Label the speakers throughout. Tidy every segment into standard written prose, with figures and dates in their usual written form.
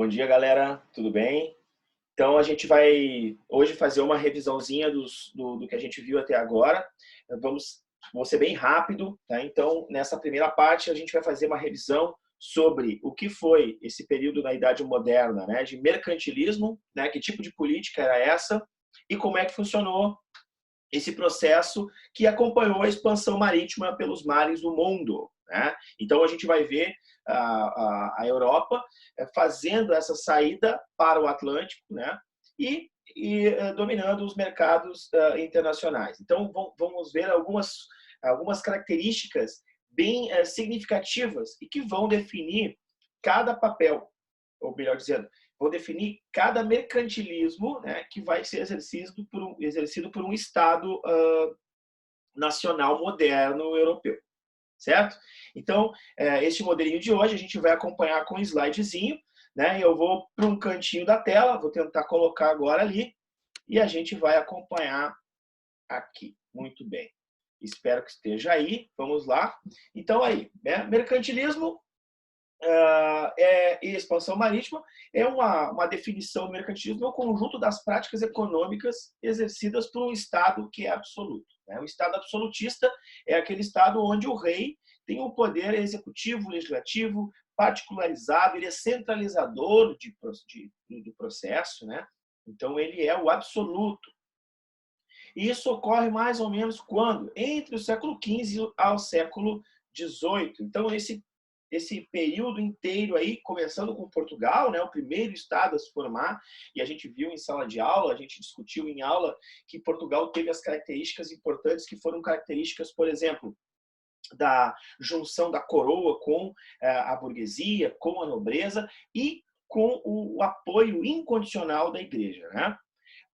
Speaker 1: Bom dia, galera. Tudo bem? Então, a gente vai hoje fazer uma revisãozinha do que a gente viu até agora. Vou ser bem rápido, tá? Então, nessa primeira parte, a gente vai fazer uma revisão sobre o que foi esse período na Idade Moderna, né? De mercantilismo, né? Que tipo de política era essa e como é que funcionou esse processo que acompanhou a expansão marítima pelos mares do mundo, né? Então, a gente vai ver a Europa fazendo essa saída para o Atlântico, né? E dominando os mercados internacionais. Então, vamos ver algumas características bem significativas e que vão definir cada papel, ou melhor dizendo, vão definir cada mercantilismo, né, que vai ser exercido por um Estado nacional moderno europeu, certo? Então, este modelinho de hoje a gente vai acompanhar com um slidezinho, né? Eu vou para um cantinho da tela, vou tentar colocar agora ali, e a gente vai acompanhar aqui. Muito bem. Espero que esteja aí. Vamos lá. Então, aí, né? Mercantilismo e expansão marítima é uma definição do mercantilismo, é o conjunto das práticas econômicas exercidas por um Estado que é absoluto, né? O Estado absolutista é aquele Estado onde o rei tem um poder executivo, legislativo, particularizado, ele é centralizador do processo, né? Então, ele é o absoluto. E isso ocorre mais ou menos quando? Entre o século XV ao século XVIII. Então, esse período inteiro aí, começando com Portugal, né, o primeiro estado a se formar, e a gente viu em sala de aula, a gente discutiu em aula que Portugal teve as características importantes que foram características, por exemplo, da junção da coroa com a burguesia, com a nobreza e com o apoio incondicional da igreja, né?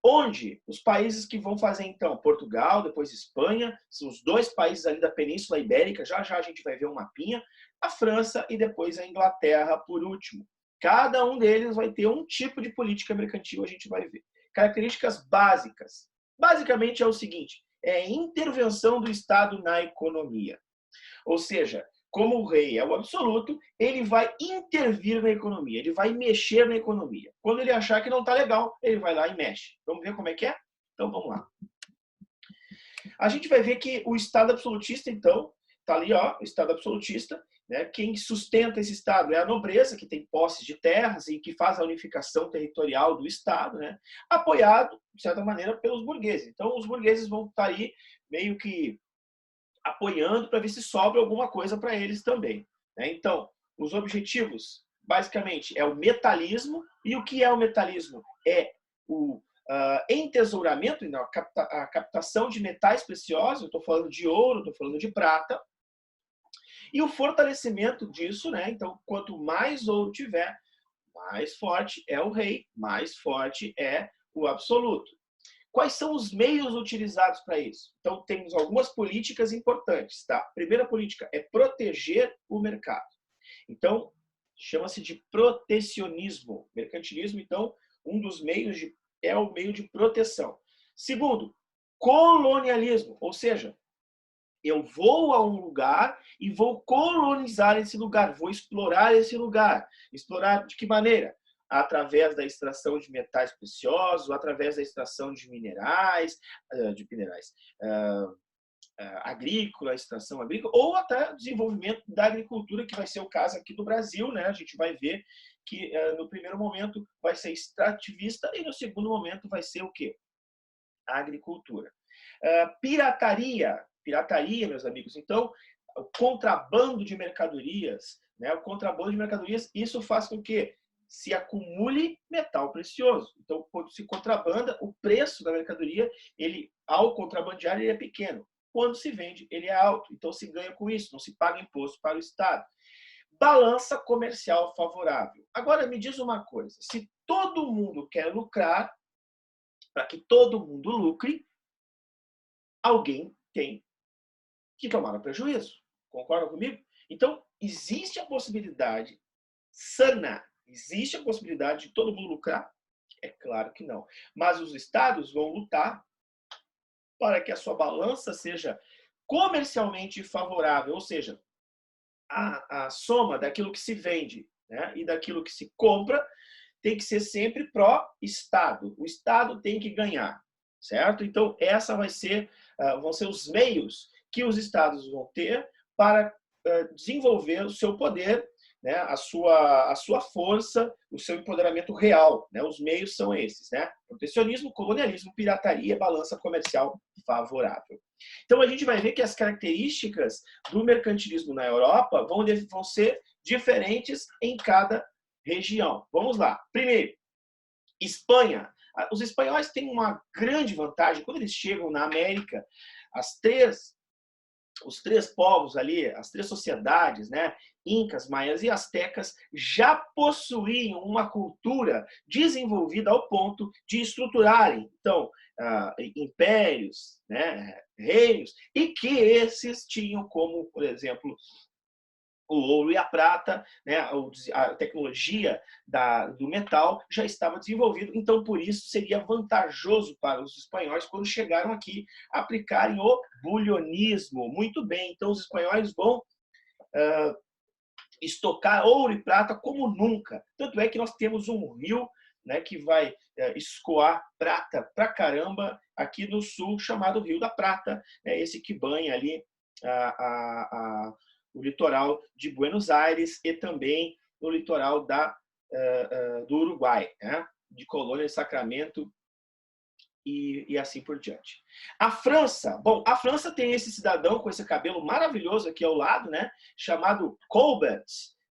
Speaker 1: Onde os países que vão fazer, então, Portugal, depois Espanha, são os dois países ali da Península Ibérica, já já a gente vai ver um mapinha, a França e depois a Inglaterra, por último. Cada um deles vai ter um tipo de política mercantil, a gente vai ver. Características básicas. Basicamente é o seguinte, é a intervenção do Estado na economia. Ou seja, como o rei é o absoluto, ele vai intervir na economia, ele vai mexer na economia. Quando ele achar que não está legal, ele vai lá e mexe. Vamos ver como é que é? Então, vamos lá. A gente vai ver que o Estado absolutista, então, está ali, ó, o Estado absolutista, né? Quem sustenta esse Estado é a nobreza, que tem posses de terras e que faz a unificação territorial do Estado, né? Apoiado, de certa maneira, pelos burgueses. Então, os burgueses vão estar aí meio que apoiando para ver se sobra alguma coisa para eles também, né? Então, os objetivos, basicamente, é o metalismo. E o que é o metalismo? É o entesouramento, a captação de metais preciosos, eu estou falando de ouro, estou falando de prata, e o fortalecimento disso, né? Então, quanto mais ouro tiver, mais forte é o rei, mais forte é o absoluto. Quais são os meios utilizados para isso? Então, temos algumas políticas importantes. Tá? A primeira política é proteger o mercado. Então, chama-se de protecionismo. Mercantilismo, então, um dos meios é o meio de proteção. Segundo, colonialismo, ou seja, eu vou a um lugar e vou colonizar esse lugar, vou explorar esse lugar. Explorar de que maneira? Através da extração de metais preciosos, através da extração de minerais, agrícola, extração agrícola, ou até desenvolvimento da agricultura, que vai ser o caso aqui do Brasil, né? A gente vai ver que no primeiro momento vai ser extrativista e no segundo momento vai ser o quê? A agricultura. Pirataria, meus amigos. Então, o contrabando de mercadorias, né? O contrabando de mercadorias, isso faz com que se acumule metal precioso. Então, quando se contrabanda, o preço da mercadoria, ele, ao contrabandear, ele é pequeno. Quando se vende, ele é alto. Então, se ganha com isso, não se paga imposto para o Estado. Balança comercial favorável. Agora, me diz uma coisa. Se todo mundo quer lucrar, para que todo mundo lucre, alguém tem que tomar um prejuízo. Concorda comigo? Então, existe a possibilidade sana, existe a possibilidade de todo mundo lucrar? É claro que não. Mas os estados vão lutar para que a sua balança seja comercialmente favorável, ou seja, a soma daquilo que se vende né, e daquilo que se compra tem que ser sempre pró-Estado. O Estado tem que ganhar, certo? Então, vão ser os meios que os Estados vão ter para desenvolver o seu poder, né, a sua força, o seu empoderamento real. Né? Os meios são esses, né? Protecionismo, colonialismo, pirataria, balança comercial favorável. Então, a gente vai ver que as características do mercantilismo na Europa vão ser diferentes em cada região. Vamos lá. Primeiro, Espanha. Os espanhóis têm uma grande vantagem. Quando eles chegam na América, os três povos ali, as três sociedades, né, incas, maias e astecas, já possuíam uma cultura desenvolvida ao ponto de estruturarem, então, impérios, né, reinos, e que esses tinham como, por exemplo, o ouro e a prata, né, a tecnologia do metal já estava desenvolvida, então por isso seria vantajoso para os espanhóis quando chegaram aqui aplicarem o bulionismo. Muito bem, então os espanhóis vão estocar ouro e prata como nunca. Tanto é que nós temos um rio, né, que vai escoar prata pra caramba aqui no sul, chamado Rio da Prata, né, esse que banha ali o litoral de Buenos Aires e também no litoral do Uruguai, né? De Colônia de Sacramento e assim por diante. A França, bom, a França tem esse cidadão com esse cabelo maravilhoso aqui ao lado, né? Chamado Colbert,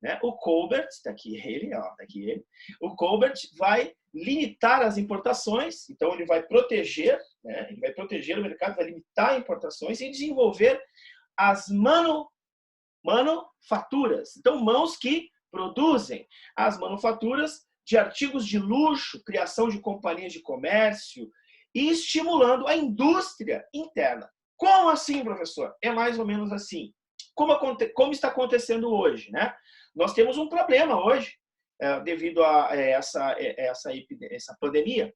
Speaker 1: né? O Colbert, tá aqui ele, ó, tá aqui ele. O Colbert vai limitar as importações, então ele vai proteger, né? Ele vai proteger o mercado, vai limitar importações e desenvolver as manufaturas. Então, mãos que produzem as manufaturas de artigos de luxo, criação de companhias de comércio e estimulando a indústria interna. Como assim, professor? É mais ou menos assim. Como está acontecendo hoje, né? Nós temos um problema hoje, devido a essa pandemia,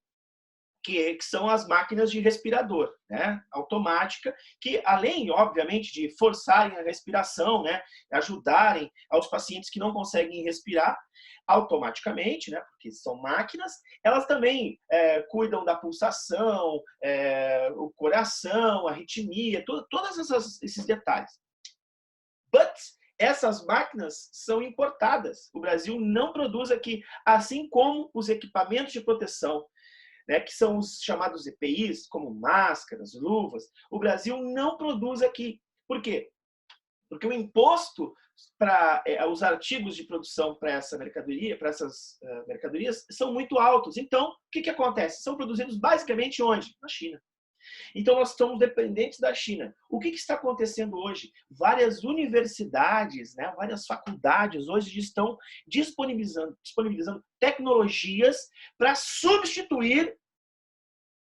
Speaker 1: que são as máquinas de respirador, né, automática, que além, obviamente, de forçarem a respiração, né, ajudarem aos pacientes que não conseguem respirar automaticamente, né, porque são máquinas, elas também cuidam da pulsação, o coração, a arritmia, todos esses detalhes. But essas máquinas são importadas. O Brasil não produz aqui, assim como os equipamentos de proteção, né, que são os chamados EPIs, como máscaras, luvas, o Brasil não produz aqui. Por quê? Porque o imposto para os artigos de produção para essas mercadorias são muito altos. Então, o que acontece? São produzidos basicamente onde? Na China. Então, nós estamos dependentes da China. O que está acontecendo hoje? Várias universidades, né, várias faculdades hoje estão disponibilizando tecnologias para substituir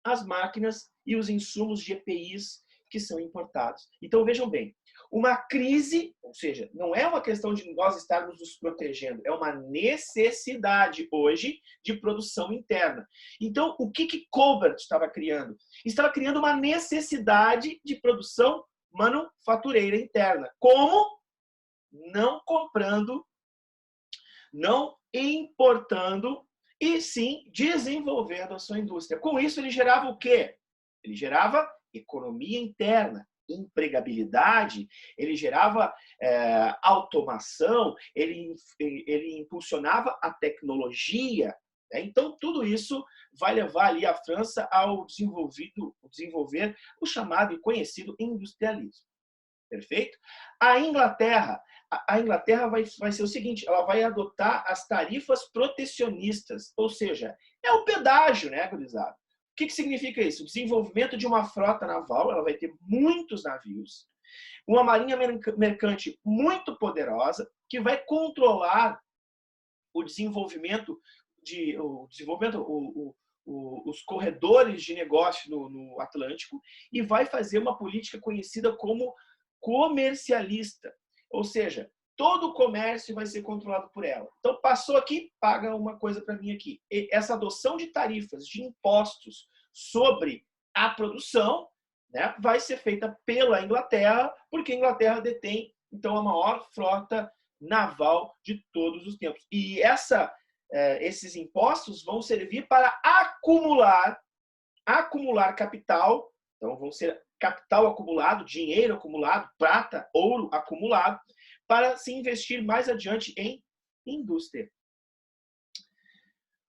Speaker 1: as máquinas e os insumos de EPIs que são importados. Então, vejam bem, uma crise, ou seja, não é uma questão de nós estarmos nos protegendo, é uma necessidade hoje de produção interna. Então, o que Colbert estava criando? Estava criando uma necessidade de produção manufatureira interna. Como? Não comprando, não importando, e sim desenvolvendo a sua indústria. Com isso, ele gerava o quê? Ele gerava economia interna, empregabilidade, ele gerava automação, ele impulsionava a tecnologia. Né? Então, tudo isso vai levar ali a França ao desenvolver o chamado e conhecido industrialismo. Perfeito? A Inglaterra vai ser o seguinte, ela vai adotar as tarifas protecionistas, ou seja, é o pedágio, né, gurizada? O que significa isso? O desenvolvimento de uma frota naval, ela vai ter muitos navios, uma marinha mercante muito poderosa, que vai controlar o desenvolvimento, os corredores de negócio no Atlântico e vai fazer uma política conhecida como comercialista. Ou seja, todo o comércio vai ser controlado por ela. Então, passou aqui, paga uma coisa para mim aqui. E essa adoção de tarifas, de impostos sobre a produção, né, vai ser feita pela Inglaterra, porque a Inglaterra detém, então, a maior frota naval de todos os tempos. E esses impostos vão servir para acumular capital, então vão ser capital acumulado, dinheiro acumulado, prata, ouro acumulado, para se investir mais adiante em indústria.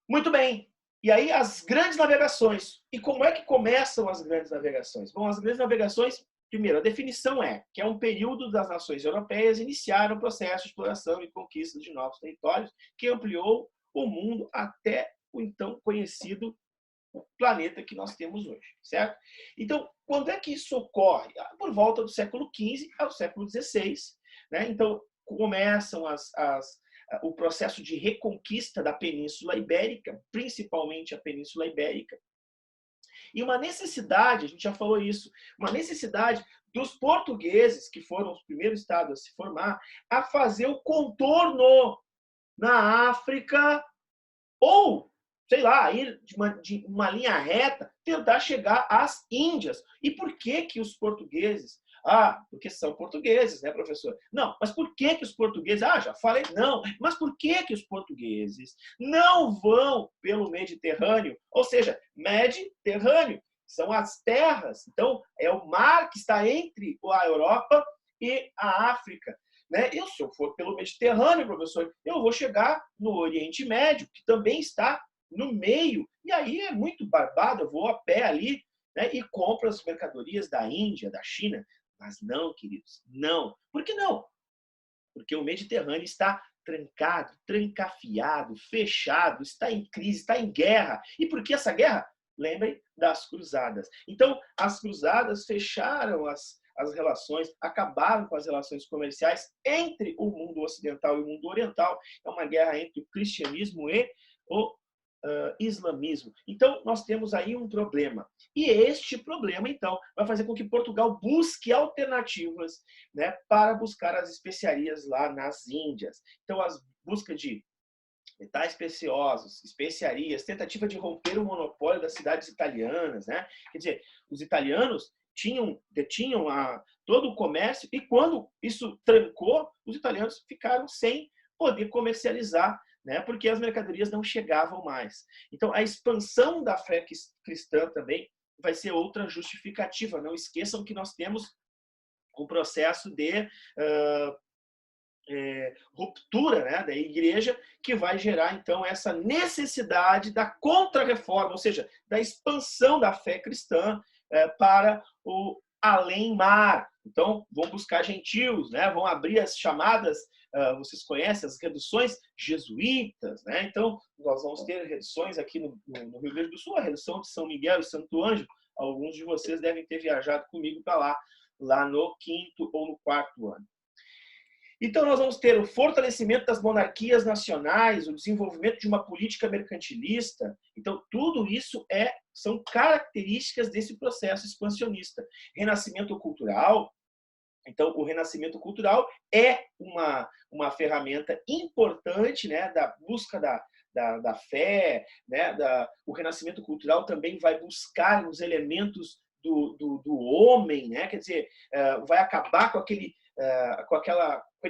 Speaker 1: Muito bem. E aí as grandes navegações. E como é que começam as grandes navegações? Bom, as grandes navegações, primeiro, a definição é que é um período das nações europeias iniciaram o processo de exploração e conquista de novos territórios que ampliou o mundo até o então conhecido planeta que nós temos hoje, certo? Então, quando é que isso ocorre? Por volta do século XV ao século XVI, né? Então, começam o processo de reconquista da Península Ibérica, principalmente a Península Ibérica, e uma necessidade, a gente já falou isso, uma necessidade dos portugueses, que foram os primeiros estados a se formar, a fazer o contorno na África, ou, sei lá, ir de uma linha reta, tentar chegar às Índias. E por que que os portugueses... porque são portugueses, né, professor? Não, mas por que que os portugueses... já falei, não. Mas por que que os portugueses não vão pelo Mediterrâneo? Ou seja, Mediterrâneo são as terras. Então, é o mar que está entre a Europa e a África. Né? E se eu for pelo Mediterrâneo, professor, eu vou chegar no Oriente Médio, que também está no meio. E aí é muito barbado, eu vou a pé ali, né, e compro as mercadorias da Índia, da China. Mas não, queridos, não. Por que não? Porque o Mediterrâneo está trancado, trancafiado, fechado, está em crise, está em guerra. E por que essa guerra? Lembrem das cruzadas. Então, as cruzadas fecharam as relações, acabaram com as relações comerciais entre o mundo ocidental e o mundo oriental. É uma guerra entre o cristianismo e o islamismo. Então, nós temos aí um problema. E este problema, então, vai fazer com que Portugal busque alternativas, né, para buscar as especiarias lá nas Índias. Então, as busca de metais preciosos, especiarias, tentativa de romper o monopólio das cidades italianas, né? Quer dizer, os italianos detinham todo o comércio e quando isso trancou, os italianos ficaram sem poder comercializar, né? Porque as mercadorias não chegavam mais. Então, a expansão da fé cristã também vai ser outra justificativa. Não esqueçam que nós temos um processo de ruptura, né, da igreja, que vai gerar, então, essa necessidade da contra-reforma, ou seja, da expansão da fé cristã para o além-mar. Então, vão buscar gentios, né, vão abrir as chamadas, vocês conhecem, as reduções jesuítas, né? Então, nós vamos ter reduções aqui no Rio Grande do Sul, a redução de São Miguel e Santo Ângelo. Alguns de vocês devem ter viajado comigo para lá no 5º ou no 4º ano. Então, nós vamos ter o fortalecimento das monarquias nacionais, o desenvolvimento de uma política mercantilista. Então, tudo isso são características desse processo expansionista. Renascimento cultural. Então, o renascimento cultural é uma ferramenta importante, né, da busca da fé. Né, o renascimento cultural também vai buscar os elementos do homem, né? Quer dizer, vai acabar com aquele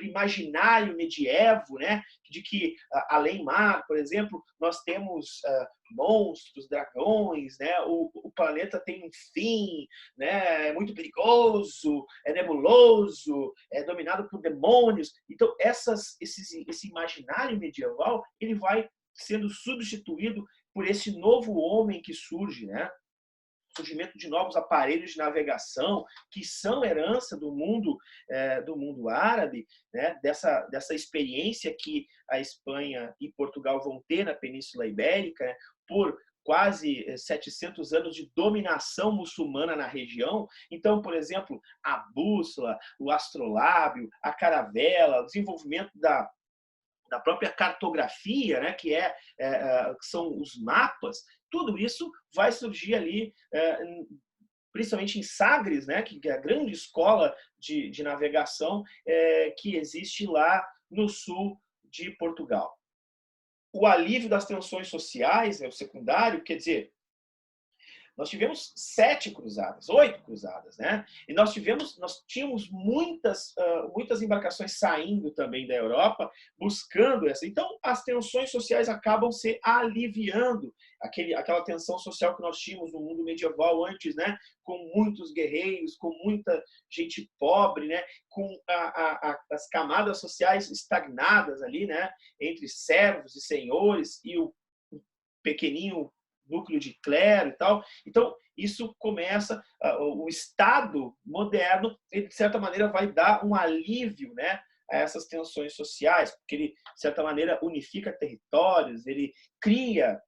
Speaker 1: imaginário medievo, né, de que além-mar, por exemplo, nós temos monstros, dragões, né, o planeta tem um fim, né, é muito perigoso, é nebuloso, é dominado por demônios. Então, esse imaginário medieval, ele vai sendo substituído por esse novo homem que surge, né? Surgimento de novos aparelhos de navegação que são herança do mundo árabe, né? dessa experiência que a Espanha e Portugal vão ter na Península Ibérica, né? Por quase 700 anos de dominação muçulmana na região. Então, por exemplo, a bússola, o astrolábio, a caravela, o desenvolvimento da própria cartografia, né, que são os mapas, tudo isso vai surgir ali, principalmente em Sagres, né, que é a grande escola de navegação que existe lá no sul de Portugal. O alívio das tensões sociais, o secundário, quer dizer, Nós tivemos 7 cruzadas, 8 cruzadas, né? E nós tínhamos muitas embarcações saindo também da Europa, buscando essa. Então, as tensões sociais acabam se aliviando, aquela tensão social que nós tínhamos no mundo medieval antes, né? Com muitos guerreiros, com muita gente pobre, né? Com as camadas sociais estagnadas ali, né? Entre servos e senhores e o pequenino núcleo de clero e tal. Então, isso começa, o Estado moderno, ele, de certa maneira, vai dar um alívio, né, a essas tensões sociais, porque ele, de certa maneira, unifica territórios, ele cria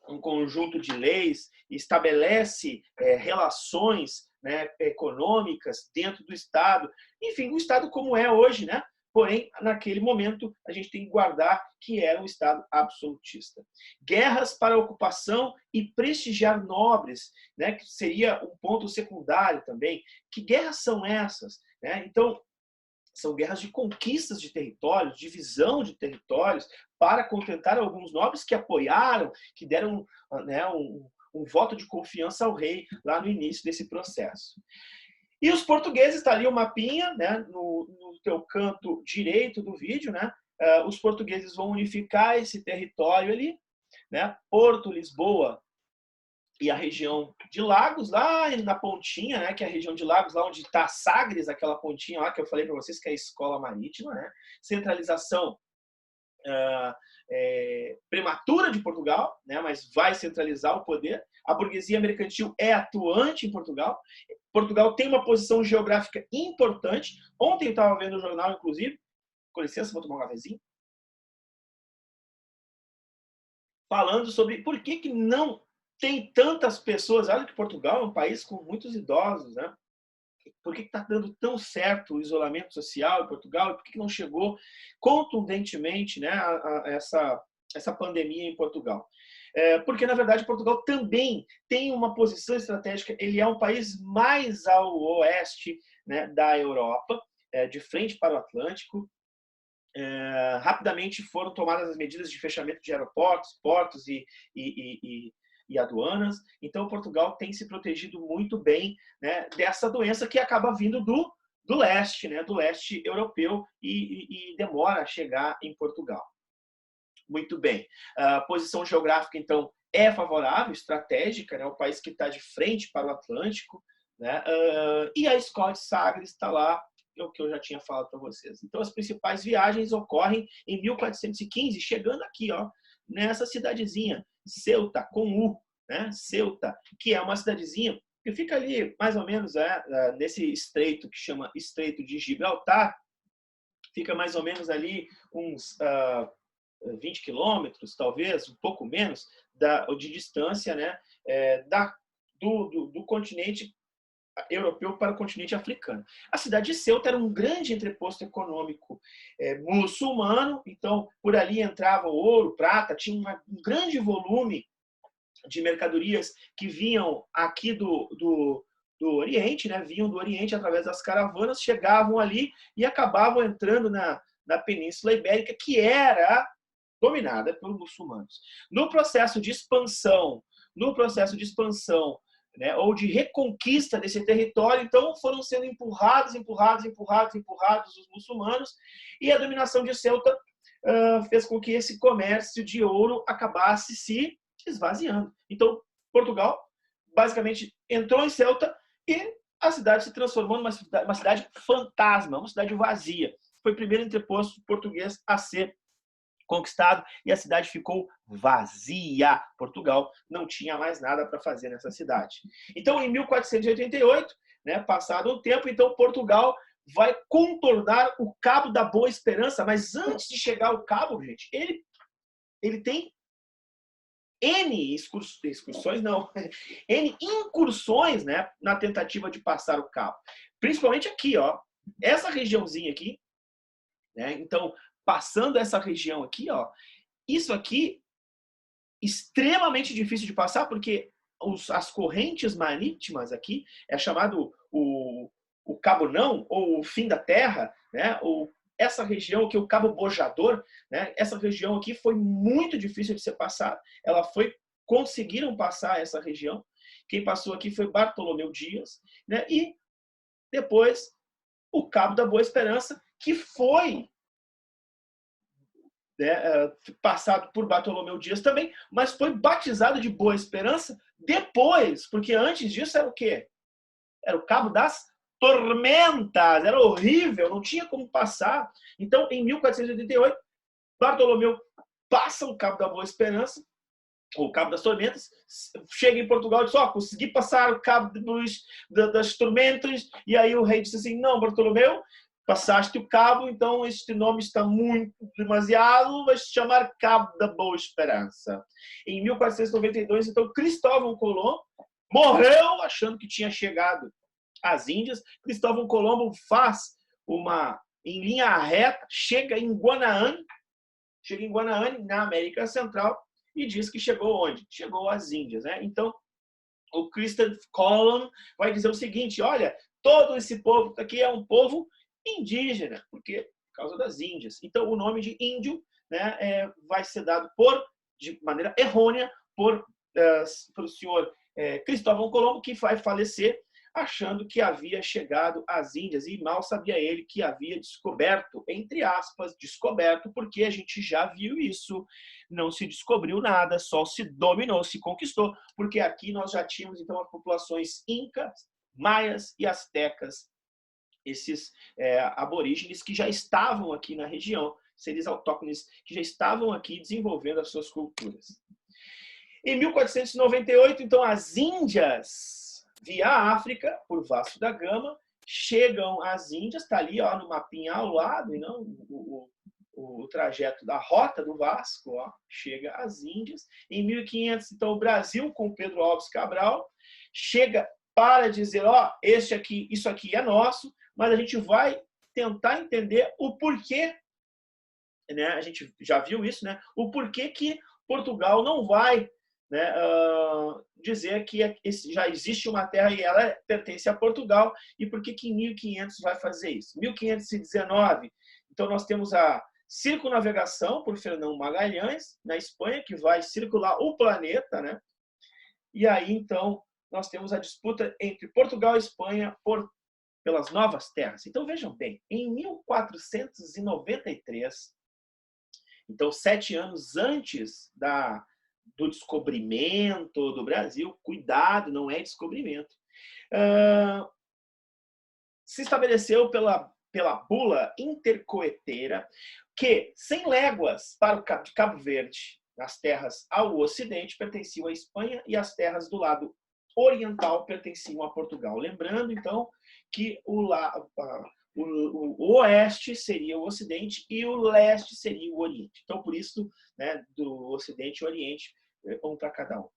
Speaker 1: um conjunto de leis, estabelece relações, né, econômicas dentro do Estado. Enfim, o Estado como é hoje, né? Porém, naquele momento, a gente tem que guardar que era um Estado absolutista. Guerras para ocupação e prestigiar nobres, né, que seria um ponto secundário também. Que guerras são essas? Né? Então, são guerras de conquistas de territórios, divisão de territórios, para contentar alguns nobres que apoiaram, que deram, né, um voto de confiança ao rei lá no início desse processo. E os portugueses, está ali o mapinha, né, no teu canto direito do vídeo, né, os portugueses vão unificar esse território ali, né, Porto, Lisboa e a região de Lagos, lá na pontinha, né, que é a região de Lagos, lá onde está Sagres, aquela pontinha lá que eu falei para vocês, que é a escola marítima, né, centralização prematura de Portugal, né, mas vai centralizar o poder. A burguesia mercantil é atuante em Portugal. Portugal tem uma posição geográfica importante. Ontem eu estava vendo o jornal, inclusive, com licença, vou tomar um cafezinho, falando sobre por que não tem tantas pessoas. Olha que Portugal é um país com muitos idosos, né? Por que está dando tão certo o isolamento social em Portugal? E por que não chegou contundentemente, né, a essa pandemia em Portugal? Porque, na verdade, Portugal também tem uma posição estratégica. Ele é um país mais ao oeste, né, da Europa, de frente para o Atlântico. Rapidamente foram tomadas as medidas de fechamento de aeroportos, portos e aduanas. Então, Portugal tem se protegido muito bem, né, dessa doença que acaba vindo do leste, né, do leste europeu e demora a chegar em Portugal. Muito bem. A posição geográfica, então, é favorável, estratégica, né, o país que está de frente para o Atlântico, né, e a escola de Sagres está lá, é o que eu já tinha falado para vocês. Então, as principais viagens ocorrem em 1415, chegando aqui, ó, nessa cidadezinha, Ceuta, com U, né? Ceuta, que é uma cidadezinha que fica ali, mais ou menos, nesse estreito que chama Estreito de Gibraltar, fica mais ou menos ali uns 20 quilômetros, talvez, um pouco menos, de distância, né? Do continente europeu para o continente africano. A cidade de Ceuta era um grande entreposto econômico muçulmano, então por ali entrava ouro, prata, tinha um grande volume de mercadorias que vinham aqui do Oriente, né? Vinham do Oriente através das caravanas, chegavam ali e acabavam entrando na Península Ibérica, que era dominada pelos muçulmanos. No processo de expansão, né, ou de reconquista desse território, então foram sendo empurrados os muçulmanos, e a dominação de Ceuta fez com que esse comércio de ouro acabasse se esvaziando. Então, Portugal basicamente entrou em Ceuta e a cidade se transformou numa cidade fantasma, uma cidade vazia. Foi o primeiro entreposto português a ser conquistado e a cidade ficou vazia. Portugal não tinha mais nada para fazer nessa cidade. Então, em 1488, né, passado um tempo, então Portugal vai contornar o Cabo da Boa Esperança, mas antes de chegar ao cabo, gente, ele tem N excursões, não, N incursões, né, na tentativa de passar o cabo. Principalmente aqui, ó, essa regiãozinha aqui, né, então, passando essa região aqui, ó, isso aqui extremamente difícil de passar, porque as correntes marítimas aqui é chamado o Cabo Não, ou o fim da terra, né, essa região aqui, o Cabo Bojador, né, essa região aqui foi muito difícil de ser passada. Conseguiram passar essa região Quem passou aqui foi Bartolomeu Dias, né? E depois o Cabo da Boa Esperança, que foi, né, passado por Bartolomeu Dias também, mas foi batizado de Boa Esperança depois, porque antes disso era o quê? Era o Cabo das Tormentas, era horrível, não tinha como passar. Então, em 1488, Bartolomeu passa o Cabo da Boa Esperança, ou o Cabo das Tormentas, chega em Portugal e diz, consegui passar o Cabo das Tormentas, e aí o rei disse assim, não, Bartolomeu, passaste o cabo, então este nome está muito demasiado, vai se chamar Cabo da Boa Esperança. Em 1492, então, Cristóvão Colombo morreu achando que tinha chegado às Índias. Cristóvão Colombo faz em linha reta, chega em Guanaane, na América Central, e diz que chegou onde? Chegou às Índias, né? Então, o Christopher Colomb vai dizer o seguinte, olha, todo esse povo aqui é um povo indígena, por causa das Índias. Então, o nome de índio, né, vai ser dado de maneira errônea por o senhor Cristóvão Colombo, que vai falecer achando que havia chegado às Índias, e mal sabia ele que havia descoberto, entre aspas, descoberto, porque a gente já viu isso, não se descobriu nada, só se dominou, se conquistou, porque aqui nós já tínhamos, então, as populações incas, maias e astecas, esses aborígenes que já estavam aqui na região, seres autóctones que já estavam aqui desenvolvendo as suas culturas. Em 1498, então, as Índias, via África, por Vasco da Gama, chegam às Índias, está ali no mapinha ao lado, e não o trajeto da rota do Vasco, chega às Índias. Em 1500, então, o Brasil, com Pedro Alves Cabral, chega para dizer, isso aqui é nosso, mas a gente vai tentar entender o porquê, né? A gente já viu isso, né? O porquê que Portugal não vai, né, dizer que já existe uma terra e ela pertence a Portugal, e por que em 1500 vai fazer isso? 1519, então nós temos a circunnavegação por Fernão Magalhães, na Espanha, que vai circular o planeta, né? E aí, então, nós temos a disputa entre Portugal e Espanha pelas novas terras. Então, vejam bem, em 1493, então 7 anos antes do descobrimento do Brasil, cuidado, não é descobrimento, se estabeleceu pela bula intercoeteira que 100 léguas para o Cabo Verde, as terras ao ocidente, pertenciam à Espanha, e as terras do lado oriental pertenciam a Portugal. Lembrando, então, que o oeste seria o ocidente e o leste seria o oriente. Então, por isso, né, do ocidente e oriente, um para cada um.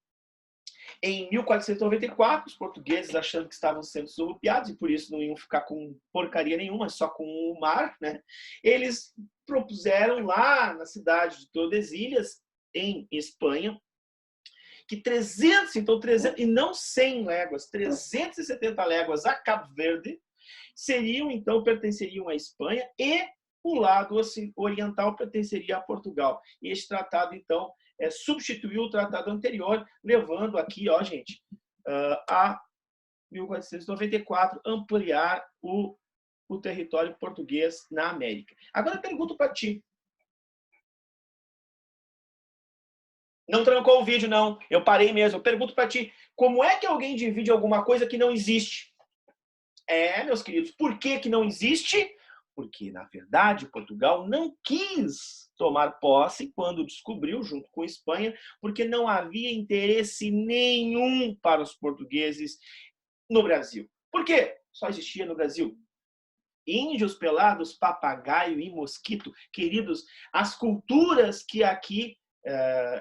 Speaker 1: Em 1494, os portugueses, achando que estavam sendo surrupiados, e por isso não iam ficar com porcaria nenhuma, só com o mar, né, eles propuseram lá na cidade de Tordesilhas, em Espanha, que 300, e não 100 léguas, 370 léguas a Cabo Verde pertenceriam à Espanha, e o lado oriental pertenceria a Portugal. E esse tratado, então, substituiu o tratado anterior, levando aqui, gente, a 1494, ampliar o território português na América. Agora eu pergunto para ti. Não trancou o vídeo, não. Eu parei mesmo. Eu pergunto para ti, como é que alguém divide alguma coisa que não existe? Meus queridos, por que não existe? Porque, na verdade, Portugal não quis tomar posse quando descobriu, junto com a Espanha, porque não havia interesse nenhum para os portugueses no Brasil. Por quê? Só existia no Brasil índios pelados, papagaio e mosquito. Queridos, as culturas que aqui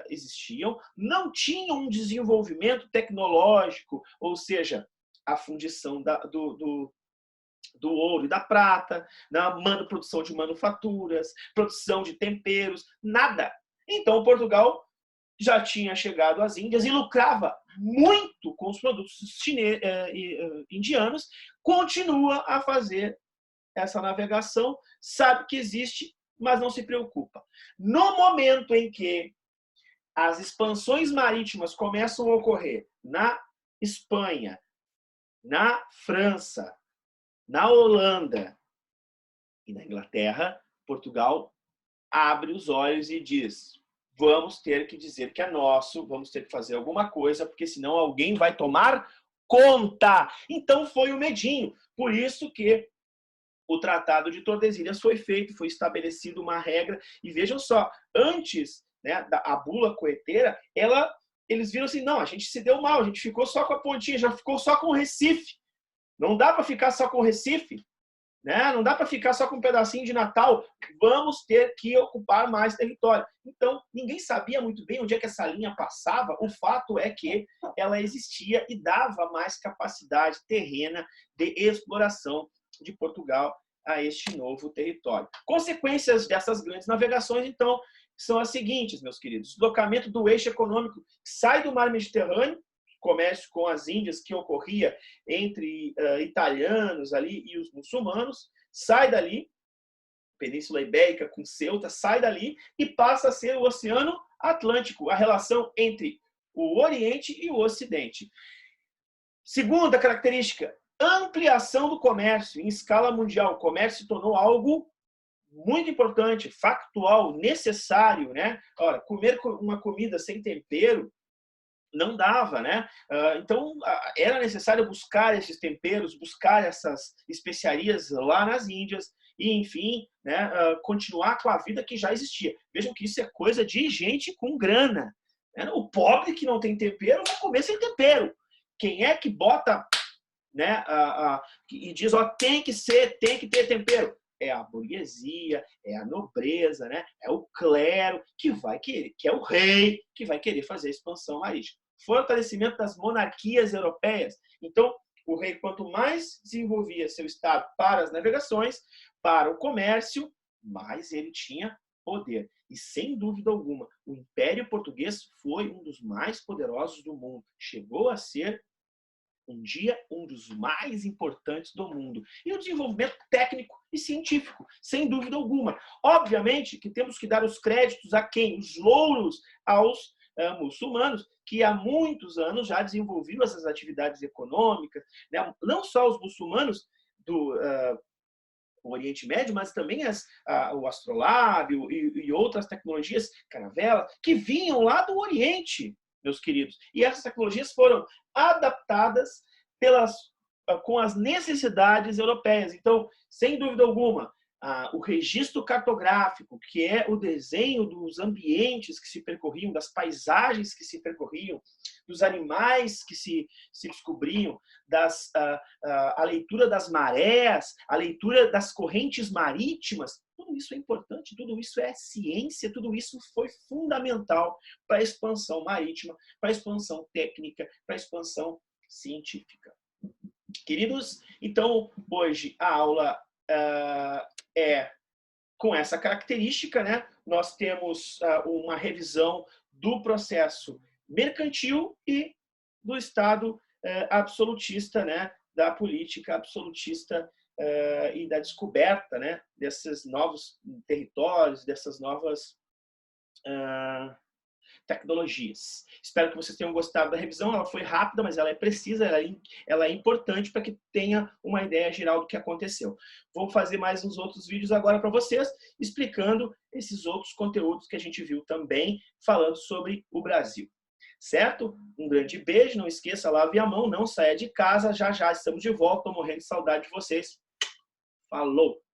Speaker 1: existiam não tinham um desenvolvimento tecnológico, ou seja, a fundição do ouro e da prata, na produção de manufaturas, produção de temperos, nada. Então, Portugal já tinha chegado às Índias e lucrava muito com os produtos indianos, continua a fazer essa navegação, sabe que existe, mas não se preocupa. No momento em que as expansões marítimas começam a ocorrer na Espanha, na França, na Holanda e na Inglaterra, Portugal abre os olhos e diz: vamos ter que dizer que é nosso, vamos ter que fazer alguma coisa, porque senão alguém vai tomar conta. Então foi o medinho. Por isso que o Tratado de Tordesilhas foi feito, foi estabelecido uma regra. E vejam só, antes, né, a bula coeteira, eles viram assim, não, a gente se deu mal, a gente ficou só com a pontinha, já ficou só com o Recife. Não dá para ficar só com o Recife. Né? Não dá para ficar só com um pedacinho de Natal. Vamos ter que ocupar mais território. Então, ninguém sabia muito bem onde é que essa linha passava. O fato é que ela existia e dava mais capacidade terrena de exploração de Portugal a este novo território. Consequências dessas grandes navegações, então, são as seguintes, meus queridos. Deslocamento do eixo econômico sai do mar Mediterrâneo, comércio com as Índias que ocorria entre italianos ali e os muçulmanos, sai dali, Península Ibérica com Ceuta, sai dali e passa a ser o Oceano Atlântico, a relação entre o Oriente e o Ocidente. Segunda característica, ampliação do comércio em escala mundial. O comércio se tornou algo muito importante, factual, necessário, né? Ora, comer uma comida sem tempero não dava, né? Então, era necessário buscar esses temperos, buscar essas especiarias lá nas Índias e, enfim, né, continuar com a vida que já existia. Vejam que isso é coisa de gente com grana. Né? O pobre que não tem tempero vai comer sem tempero. Quem é que bota, né, e diz, ó, tem que ter tempero? É a burguesia, é a nobreza, né? É o clero que vai querer, que é o rei, que vai querer fazer a expansão marítima. Fortalecimento das monarquias europeias. Então, o rei, quanto mais desenvolvia seu estado para as navegações, para o comércio, mais ele tinha poder. E, sem dúvida alguma, o Império Português foi um dos mais poderosos do mundo. Chegou a ser um dia um dos mais importantes do mundo. E o desenvolvimento técnico e científico, sem dúvida alguma. Obviamente que temos que dar os créditos a quem? Os louros aos muçulmanos, que há muitos anos já desenvolviam essas atividades econômicas, né? Não só os muçulmanos do Oriente Médio, mas também o astrolábio e outras tecnologias, caravela, que vinham lá do Oriente, meus queridos. E essas tecnologias foram adaptadas com as necessidades europeias. Então, sem dúvida alguma, o registro cartográfico, que é o desenho dos ambientes que se percorriam, das paisagens que se percorriam, dos animais que se descobriam, a leitura das marés, a leitura das correntes marítimas, tudo isso é importante, tudo isso é ciência, tudo isso foi fundamental para a expansão marítima, para a expansão técnica, para a expansão científica. Queridos, então, hoje a aula é com essa característica, né? Nós temos uma revisão do processo mercantil e do Estado absolutista, né? Da política absolutista e da descoberta, né? Desses novos territórios, dessas novas tecnologias. Espero que vocês tenham gostado da revisão. Ela foi rápida, mas ela é precisa, ela é importante para que tenha uma ideia geral do que aconteceu. Vou fazer mais uns outros vídeos agora para vocês, explicando esses outros conteúdos que a gente viu também, falando sobre o Brasil. Certo? Um grande beijo, não esqueça, lave a mão, não saia de casa, já já estamos de volta, estou morrendo de saudade de vocês. Falou!